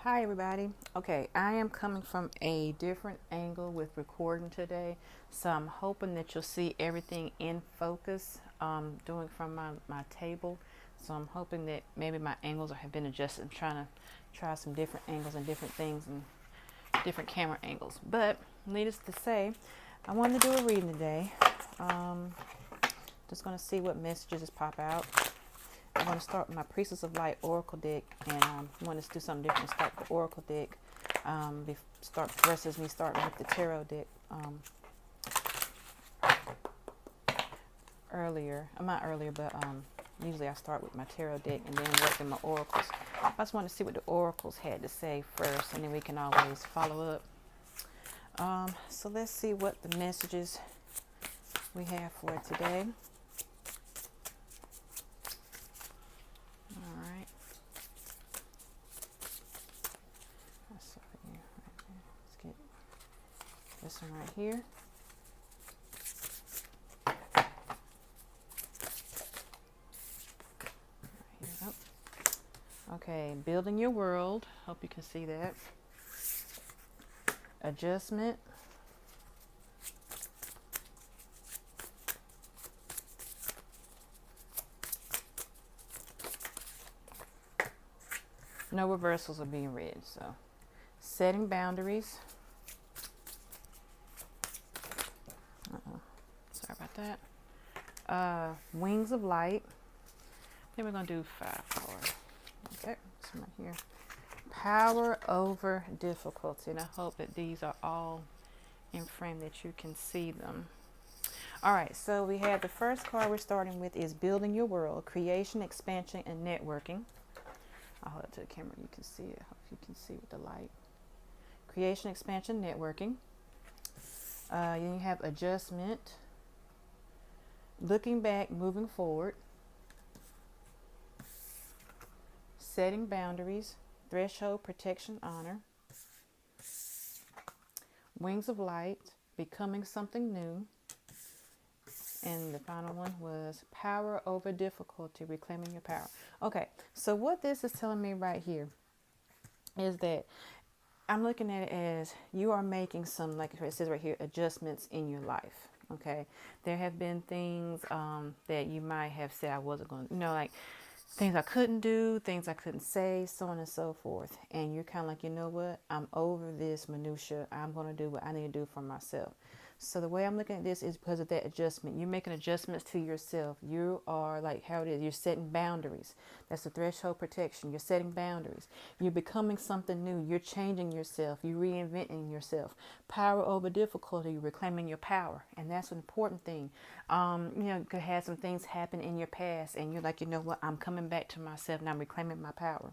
Hi everybody. Okay, I am coming from a different angle with recording today, so I'm hoping that you'll see everything in focus, doing from my table. So I'm hoping that maybe my angles have been adjusted. I'm trying to try some different angles and different things and different camera angles. But needless to say, I wanted to do a reading today. Just going to see what messages pop out. I'm going to start with my Priestess of Light Oracle deck, and I want to do something different. Start with the Oracle deck, versus me starting with the Tarot deck earlier. Not earlier, but usually I start with my Tarot deck and then work in my Oracles. I just want to see what the Oracles had to say first, and then we can always follow up. So let's see what the messages we have for today. This one right here. Okay, building your world. Hope you can see that. Adjustment. No reversals are being read. So, setting boundaries. Sorry about that. Wings of light. Then we're going to do 5 cards. Okay, this one right here. Power over difficulty. And I hope that these are all in frame that you can see them. All right, so we have the first card we're starting with is building your world, creation, expansion, and networking. I'll hold it to the camera. You can see it. I hope you can see with the light. Creation, expansion, networking. Then you have adjustment, looking back, moving forward, setting boundaries, threshold, protection, honor, wings of light, becoming something new, and the final one was power over difficulty, reclaiming your power. Okay, so what this is telling me right here is that I'm looking at it as you are making some, like it says right here, adjustments in your life. Okay, there have been things that you might have said I wasn't going to, like things I couldn't do, things I couldn't say, so on and so forth. And you're kind of like, you know what? I'm over this minutia. I'm going to do what I need to do for myself. So the way I'm looking at this is because of that adjustment. You're making adjustments to yourself. You are like how it is. You're setting boundaries. That's the threshold protection. You're setting boundaries. You're becoming something new. You're changing yourself. You're reinventing yourself. Power over difficulty. You're reclaiming your power. And that's an important thing. You could have some things happen in your past and you're like, you know what? I'm coming back to myself and I'm reclaiming my power.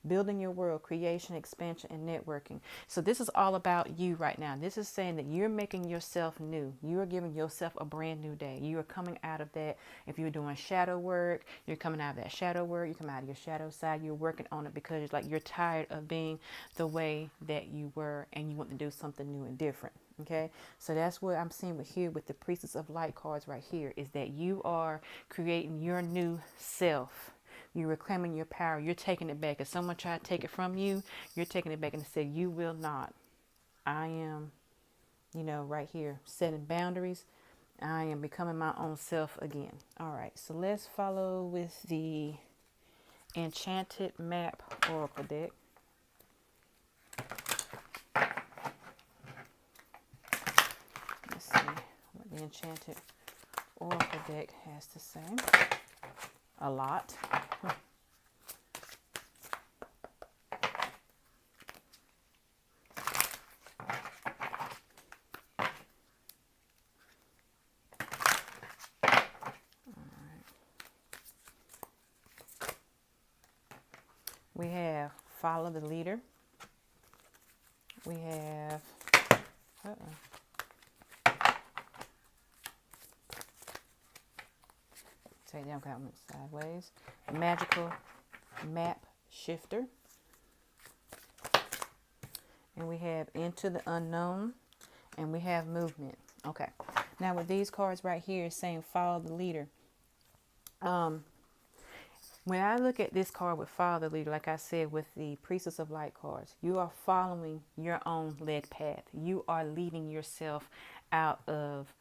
Building your world, creation, expansion, and networking. So this is all about you right now. This is saying that you're making yourself new. You are giving yourself a brand new day. You are coming out of that. If you're doing shadow work, you're coming out of that shadow work. You come out of your shadow side. You're working on it because you're tired of being the way that you were and you want to do something new and different. Okay, so that's what I'm seeing here with the Priestess of Light cards right here is that you are creating your new self. You're reclaiming your power. You're taking it back. If someone tried to take it from you, you're taking it back and say, you will not. I am, right here, setting boundaries. I am becoming my own self again. All right, so let's follow with the Enchanted Map Oracle deck. Let's see what the Enchanted Oracle deck has to say. A lot. We have follow the leader. We have take down comments sideways. Magical map shifter. And we have into the unknown. And we have movement. Okay. Now with these cards right here saying follow the leader. When I look at this card with Father Leader, like I said, with the Priestess of Light cards, you are following your own led path. You are leading yourself out of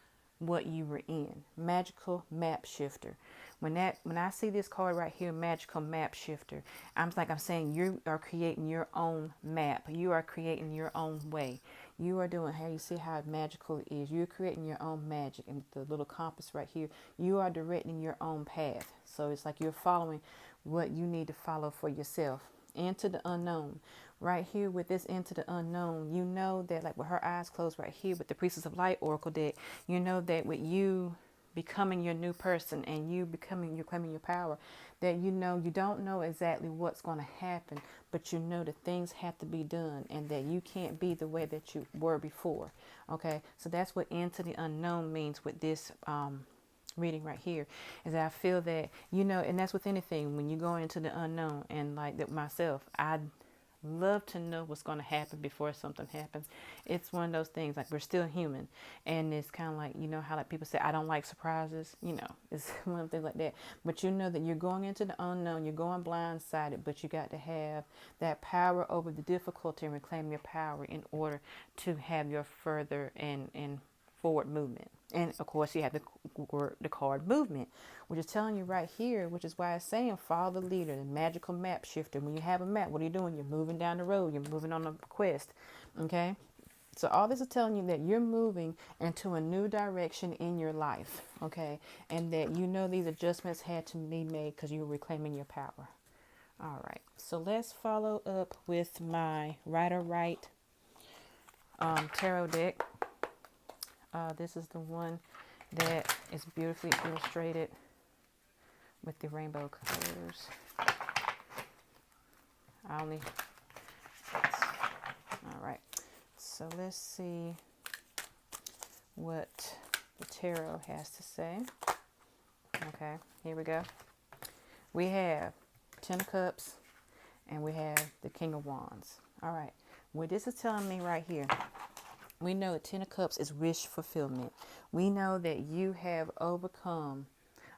what you were in. Magical map shifter. When I see this card right here, magical map shifter, I'm saying you are creating your own map. You are creating your own way. You are doing, how you see how magical it is. You're creating your own magic. And the little compass right here, you are directing your own path. So it's like you're following what you need to follow for yourself. Into the unknown. Right here with this into the unknown, you know that, like with her eyes closed right here with the Priestess of Light Oracle deck, you know that with you becoming your new person and you're claiming your power, that you don't know exactly what's going to happen, but you know that things have to be done and that you can't be the way that you were before. Okay, so that's what into the unknown means with this reading right here, is that I feel that, and that's with anything when you go into the unknown. And like that myself, I love to know what's going to happen before something happens. It's one of those things, like we're still human, and it's kind of like, how like people say I don't like surprises, it's one of the things like that. But you know that you're going into the unknown, you're going blindsided, but you got to have that power over the difficulty and reclaim your power in order to have your further and forward movement. And of course you have the card movement, which is telling you right here, which is why it's saying follow the leader, the magical map shifter. When you have a map, what are you doing? You're moving down the road, you're moving on a quest. Okay, so all this is telling you that you're moving into a new direction in your life. Okay, and that these adjustments had to be made because you're reclaiming your power. All right, so let's follow up with my Rider-Waite tarot deck. This is the one that is beautifully illustrated with the rainbow colors. All right, so let's see what the tarot has to say. Okay, here we go. We have Ten of Cups and we have the King of Wands. All right, what this is telling me right here, we know that Ten of Cups is wish fulfillment. We know that you have overcome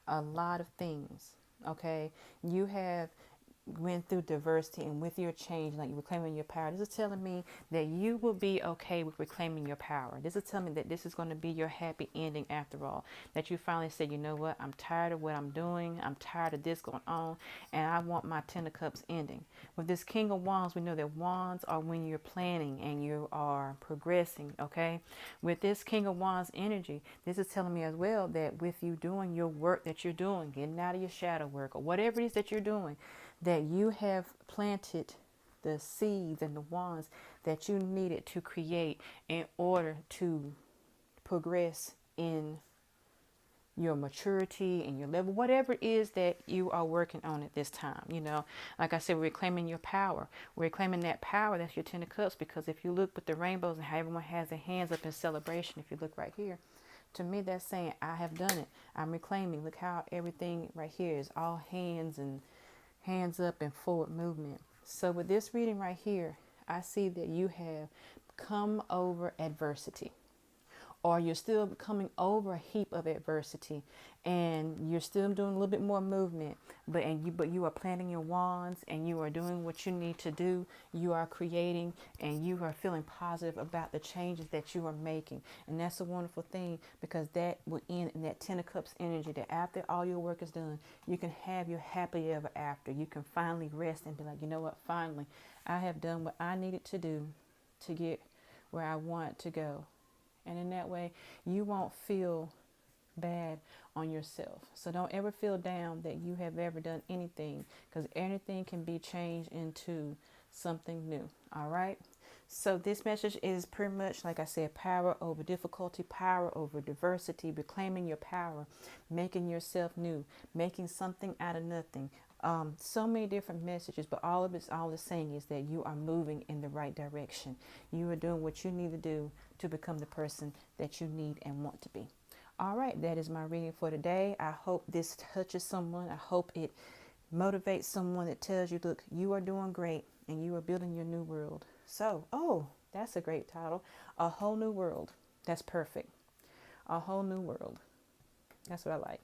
a lot of things. Okay, you have went through diversity, and with your change, like you're reclaiming your power. This is telling me that you will be okay with reclaiming your power. This is telling me that this is going to be your happy ending after all. That you finally said, you know what, I'm tired of what I'm doing. I'm tired of this going on, and I want my Ten of Cups ending. With this King of Wands, we know that wands are when you're planning and you are progressing. Okay, with this King of Wands energy, this is telling me as well that with you doing your work that you're doing, getting out of your shadow work or whatever it is that you're doing, that you have planted the seeds and the wands that you needed to create in order to progress in your maturity and your level, whatever it is that you are working on at this time. Like I said, we're reclaiming your power. We're reclaiming that power. That's your Ten of Cups, because if you look with the rainbows and how everyone has their hands up in celebration, if you look right here, to me that's saying I have done it. I'm reclaiming. Look how everything right here is all hands and hands up and forward movement. So with this reading right here, I see that you have come over adversity, or you're still coming over a heap of adversity, and you're still doing a little bit more movement, but you are planting your wands and you are doing what you need to do. You are creating and you are feeling positive about the changes that you are making, and that's a wonderful thing, because that will end in that Ten of Cups energy, that after all your work is done, you can have your happily ever after. You can finally rest and be like, you know what, finally I have done what I needed to do to get where I want to go. And in that way, you won't feel bad on yourself. So don't ever feel down that you have ever done anything, because anything can be changed into something new. All right. So this message is pretty much, like I said, power over difficulty, power over diversity, reclaiming your power, making yourself new, making something out of nothing. So many different messages, but all it's saying is that you are moving in the right direction. You are doing what you need to do to become the person that you need and want to be. All right, that is my reading for today. I hope this touches someone. I hope it motivates someone that tells you, look, you are doing great and you are building your new world. So, that's a great title. A Whole New World. That's perfect. A Whole New World. That's what I like.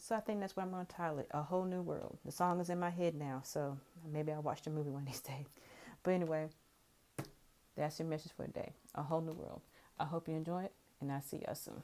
So I think that's what I'm going to title it, A Whole New World. The song is in my head now, so maybe I'll watch the movie one of these days. But anyway, that's your message for today. A whole new world. I hope you enjoy it, and I'll see y'all soon.